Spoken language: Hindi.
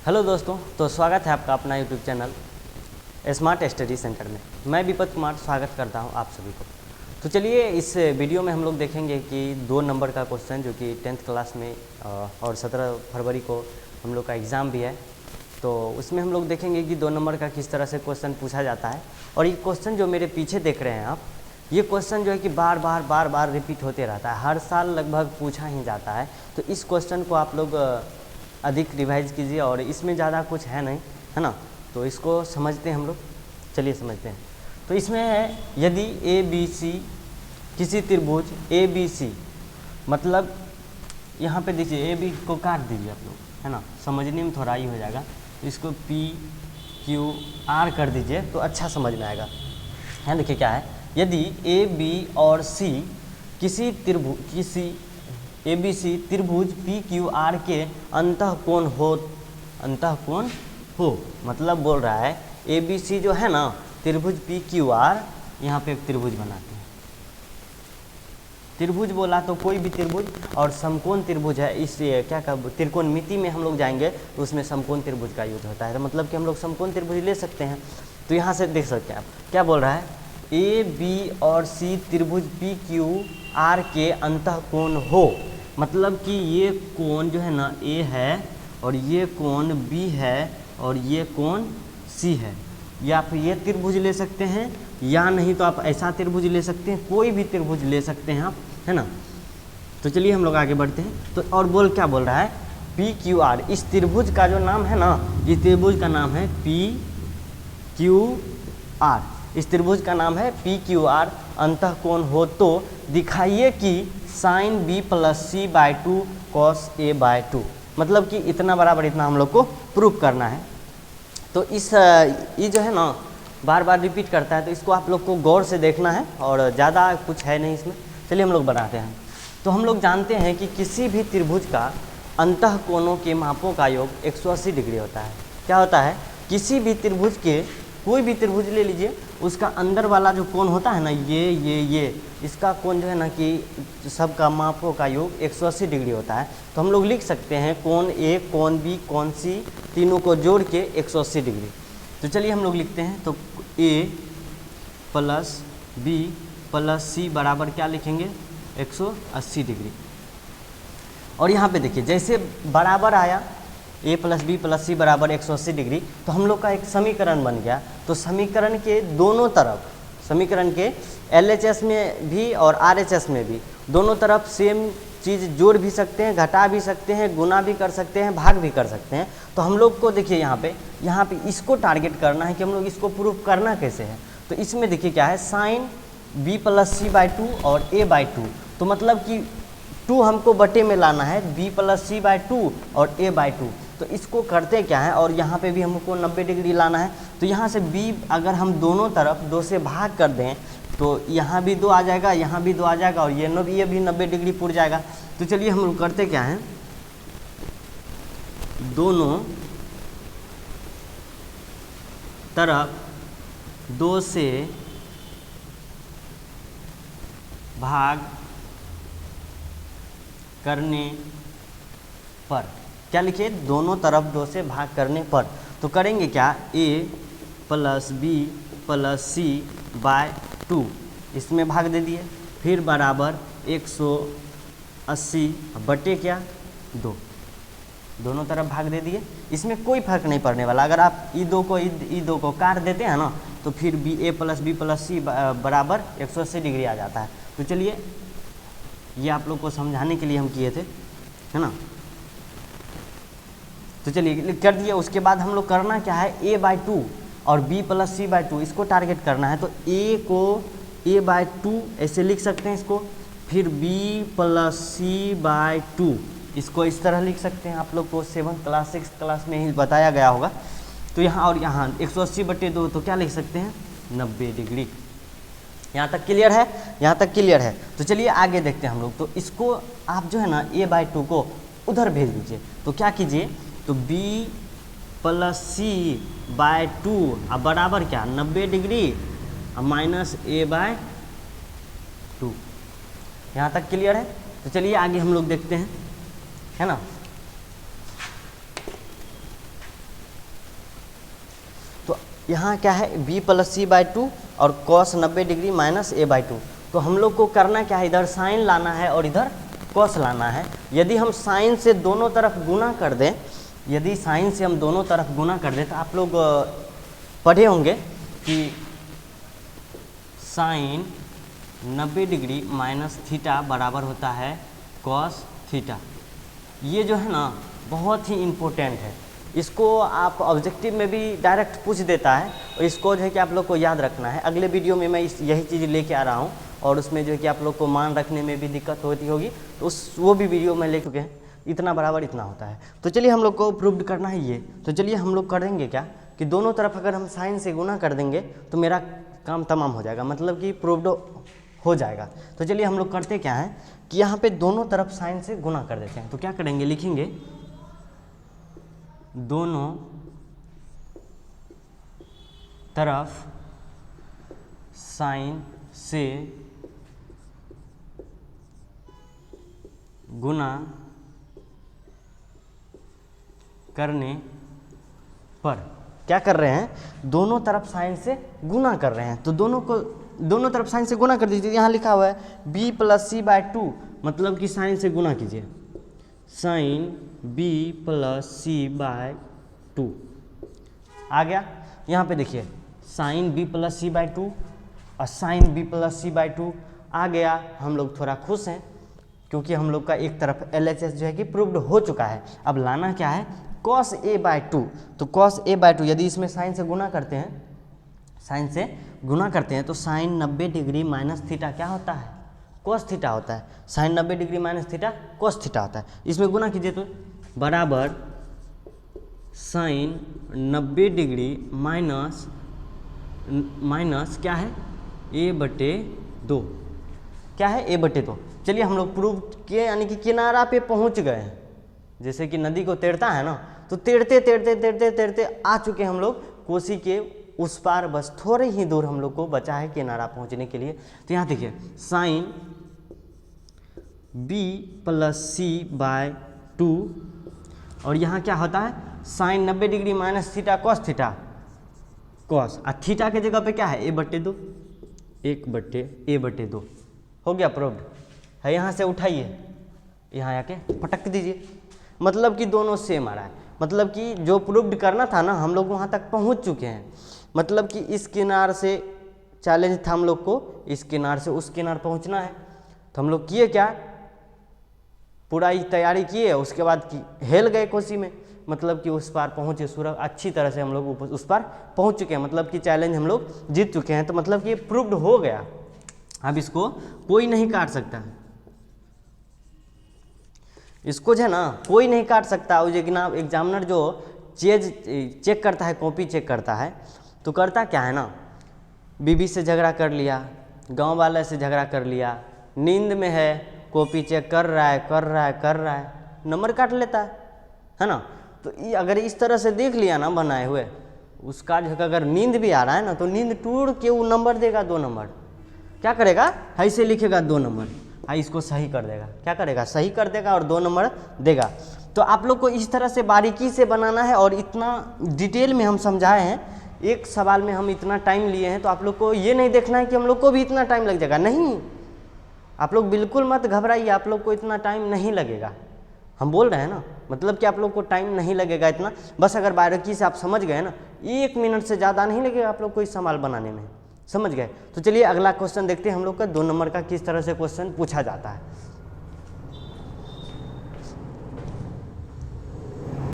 हेलो दोस्तों, तो स्वागत है आपका अपना YouTube channel smart study centre में। मैं विपत कुमार स्वागत करता हूं आप सभी को। तो चलिए इस वीडियो में हम लोग देखेंगे कि 2 नंबर का क्वेश्चन जो कि 10th क्लास में और 17 फरवरी को हम लोग का एग्ज़ाम भी है, तो उसमें हम लोग देखेंगे कि 2 नंबर का किस तरह से क्वेश्चन पूछा जाता है। और ये क्वेश्चन जो मेरे पीछे देख रहे हैं आप, ये क्वेश्चन जो है कि बार बार रिपीट होते रहता है, हर साल लगभग पूछा ही जाता है। तो इस क्वेश्चन को आप लोग अधिक रिवाइज कीजिए और इसमें ज़्यादा कुछ है नहीं, है ना। तो इसको समझते हैं हम लोग, चलिए समझते हैं। तो इसमें है, यदि ए बी सी किसी त्रिभुज ए बी सी, मतलब यहाँ पे देखिए ए बी को काट दीजिए आप लोग, है ना, समझने में थोड़ा ही हो जाएगा। तो इसको पी क्यू आर कर दीजिए तो अच्छा समझ में आएगा। है देखिए क्या है, यदि ए बी और सी किसी ए बी सी त्रिभुज पी क्यू आर के अंतःकोण हो, मतलब बोल रहा है ए बी सी जो है ना, त्रिभुज पी क्यू आर, यहाँ पे एक त्रिभुज बनाते हैं। त्रिभुज बोला तो कोई भी त्रिभुज, और समकोण त्रिभुज है, इस क्या त्रिकोणमिति में हम लोग जाएंगे तो उसमें समकोण त्रिभुज का यूज होता है। तो मतलब कि हम लोग समकोण त्रिभुज ले सकते हैं। तो यहाँ से देख सकते हैं आप क्या बोल रहा है, ए बी और सी त्रिभुज पी क्यू आर के अंतःकोण हो, मतलब कि ये कोण जो है ना ए है, और ये कोण बी है, और ये कोण सी है। या फिर ये त्रिभुज ले सकते हैं, या नहीं तो आप ऐसा त्रिभुज ले सकते हैं, कोई भी त्रिभुज ले सकते हैं आप, है ना। तो चलिए हम लोग आगे बढ़ते हैं। तो और क्या बोल रहा है, पी क्यू आर, इस त्रिभुज का जो नाम है ना, इस त्रिभुज का नाम है पी क्यू आर, इस त्रिभुज का नाम है पी क्यू आर, अंतःकोण हो तो दिखाइए कि sine B plus C by 2 cos A by 2, मतलब कि इतना बराबर इतना हम लोग को प्रूफ करना है। तो ये जो है ना बार बार रिपीट करता है, तो इसको आप लोग को गौर से देखना है और ज़्यादा कुछ है नहीं इसमें। चलिए हम लोग बनाते हैं। तो हम लोग जानते हैं कि किसी भी त्रिभुज का अंतःकोणों के मापों का योग 180 डिग्री होता है। क्या होता है, किसी भी त्रिभुज के, कोई भी त्रिभुज ले लीजिए, उसका अंदर वाला जो कोण होता है ना, ये इसका कोण जो है ना कि सबका मापों का योग 180 डिग्री होता है। तो हम लोग लिख सकते हैं कोण ए, कोण बी, कोण सी, तीनों को जोड़ के 180 डिग्री। तो चलिए हम लोग लिखते हैं। तो ए प्लस बी प्लस सी बराबर क्या लिखेंगे, 180 डिग्री। और यहाँ पे देखिए जैसे बराबर आया, ए प्लस बी प्लस सी बराबर 180 डिग्री, तो हम लोग का एक समीकरण बन गया। तो समीकरण के दोनों तरफ, समीकरण के LHS में भी और RHS में भी, दोनों तरफ सेम चीज़ जोड़ भी सकते हैं, घटा भी सकते हैं, गुना भी कर सकते हैं, भाग भी कर सकते हैं। तो हम लोग को देखिए यहाँ पे इसको टारगेट करना है कि हम लोग इसको प्रूफ करना कैसे है। तो इसमें देखिए क्या है, sine B plus C by 2 और ए बाई 2, तो मतलब कि 2 हमको बटे में लाना है, बी प्लस सी बाई 2 और ए बाई 2। तो इसको करते क्या है, और यहाँ पे भी हमको 90 डिग्री लाना है। तो यहाँ से b अगर हम दोनों तरफ 2 से भाग कर दें तो यहाँ भी 2 आ जाएगा, यहाँ भी 2 आ जाएगा, और ये भी 90 डिग्री पुर जाएगा। तो चलिए हम लोग करते क्या हैं, दोनों तरफ 2 से भाग करने पर, क्या लिखिए, दोनों तरफ 2 से भाग करने पर। तो करेंगे क्या, a plus B plus C by 2, इसमें भाग दे दिए, फिर बराबर 180 बटे क्या 2, दोनों तरफ भाग दे दिए। इसमें कोई फर्क नहीं पड़ने वाला। अगर आप ई दो को काट देते हैं ना, तो फिर बी ए प्लस बी प्लस सी बराबर 180 डिग्री आ जाता है। तो चलिए ये आप लोग को समझाने के लिए हम किए थे, है ना। तो चलिए कर दिए। उसके बाद हम लोग करना क्या है, a बाई 2 और b प्लस सी बाई 2, इसको टारगेट करना है। तो a को a बाई 2 ऐसे लिख सकते हैं इसको, फिर b प्लस सी बाई 2, इसको इस तरह लिख सकते हैं। आप लोग को 7th क्लास 6th क्लास में ही बताया गया होगा। तो यहाँ और यहाँ 180 बटे 2, तो क्या लिख सकते हैं, 90 डिग्री। यहाँ तक क्लियर है, यहाँ तक क्लियर है। तो चलिए आगे देखते हैं हम लोग। तो इसको आप जो है ना a बाई 2 को उधर भेज दीजिए। तो क्या कीजिए, तो b प्लस सी बाय 2 अब बराबर क्या, 90 डिग्री माइनस a बाय 2। यहाँ तक क्लियर है। तो चलिए आगे हम लोग देखते हैं, है ना। यहाँ क्या है b plus C by two और cos 90 degree minus a by two. तो हम लोग को करना क्या है, इधर साइन लाना है और इधर कॉस लाना है। यदि हम साइन से दोनों तरफ गुना कर दें, यदि साइन से हम दोनों तरफ गुना कर दें तो आप लोग पढ़े होंगे कि साइन 90 डिग्री माइनस थीटा बराबर होता है कॉस थीटा। ये जो है ना बहुत ही इम्पोर्टेंट है, इसको आप ऑब्जेक्टिव में भी डायरेक्ट पूछ देता है और इसको जो है कि आप लोग को याद रखना है। अगले वीडियो में मैं यही चीज़ लेके आ रहा हूँ और उसमें जो है कि आप लोग को मान रखने में भी दिक्कत होती होगी, तो वो भी वीडियो में ले चुके हैं। इतना बराबर इतना होता है। तो चलिए हम लोग को प्रूव्ड करना है ये, तो चलिए हम लोग कर देंगे क्या कि दोनों तरफ अगर हम साइन से गुना कर देंगे तो मेरा काम तमाम हो जाएगा, मतलब कि प्रूव्ड हो जाएगा। तो चलिए हम लोग करते क्या है कि यहाँ पे दोनों तरफ साइन से गुना कर देते हैं। तो क्या करेंगे, लिखेंगे दोनों तरफ साइन से गुना करने पर क्या कर रहे हैं, दोनों तरफ साइन से गुना कर रहे हैं। तो दोनों तरफ साइन से गुना कर दीजिए। यहाँ लिखा हुआ है b plus C by two, मतलब कि साइन से गुना कीजिए, sine b plus C by two आ गया। यहाँ पे देखिए sine b plus C by two और sine b plus C by two आ गया। हम लोग थोड़ा खुश हैं क्योंकि हम लोग का एक तरफ LHS जो है कि प्रूव्ड हो चुका है। अब लाना क्या है, cos a बाई टू। तो cos a बाई टू यदि इसमें साइन से गुना करते हैं, साइन से गुना करते हैं तो साइन 90 डिग्री माइनस थीटा क्या होता है, कोस थीटा होता है। Sine 90 degree minus theta cos theta होता है। इसमें गुना कीजिए तो बराबर साइन 90 डिग्री माइनस क्या है a/2, क्या है a/2। चलिए हम लोग प्रूव किए, यानी कि किनारा पे पहुंच गए हैं। जैसे कि नदी को तैरता है ना, तो तैरते तैरते तैरते तैरते आ चुके हम लोग कोसी के उस पार। बस थोड़े ही दूर हम लोग को बचा है किनारा पहुंचने के लिए। तो यहाँ देखिए sine b plus C by two और यहाँ क्या होता है sine 90 degree minus theta cos theta, cos और थीटा के जगह पे क्या है a/2, 1/a/2 हो गया प्रूव्ड है। यहाँ से उठाइए, यहाँ आके पटक दीजिए, मतलब कि दोनों सेम आ रहा है। मतलब कि जो प्रूव्ड करना था ना, हम लोग वहाँ तक पहुँच चुके हैं। मतलब कि इस किनार से चैलेंज था हम लोग को, इस किनार से उस किनार पहुँचना है। तो हम लोग किए क्या, पूरा तैयारी किए, उसके बाद हेल गए कोसी में, मतलब कि उस पार पहुँचे सूरज अच्छी तरह से हम लोग उस पार पहुँच चुके हैं। मतलब कि चैलेंज हम लोग जीत चुके हैं। तो मतलब कि ये प्रूव्ड हो गया। अब इसको कोई नहीं काट सकता है, इसको जो है ना कोई नहीं काट सकता। वो जो एग्जामिनर जो चेक करता है, कॉपी चेक करता है, तो करता क्या है ना, बीबी से झगड़ा कर लिया, गांव वाले से झगड़ा कर लिया, नींद में है, कॉपी चेक कर रहा है, नंबर काट लेता है ना। तो अगर इस तरह से देख लिया ना बनाए हुए, उसका जो अगर नींद भी आ रहा है ना, तो नींद टूट के वो नंबर देगा 2 नंबर। क्या करेगा, ऐसे लिखेगा 2 नंबर, इसको सही कर देगा। क्या करेगा, सही कर देगा और 2 नंबर देगा। तो आप लोग को इस तरह से बारीकी से बनाना है और इतना डिटेल में हम समझाए हैं। एक सवाल में हम इतना टाइम लिए हैं, तो आप लोग को ये नहीं देखना है कि हम लोग को भी इतना टाइम लग जाएगा। नहीं, आप लोग बिल्कुल मत घबराइए, आप लोग को इतना टाइम नहीं लगेगा। हम बोल रहे हैं ना, मतलब कि आप लोग को टाइम नहीं लगेगा इतना। बस अगर बारीकी से आप समझ गए ना, 1 मिनट से ज़्यादा नहीं लगेगा आप लोग को इस सवाल बनाने में। समझ गए। तो चलिए अगला क्वेश्चन देखते हैं हम लोग का 2 नंबर का किस तरह से क्वेश्चन पूछा जाता है।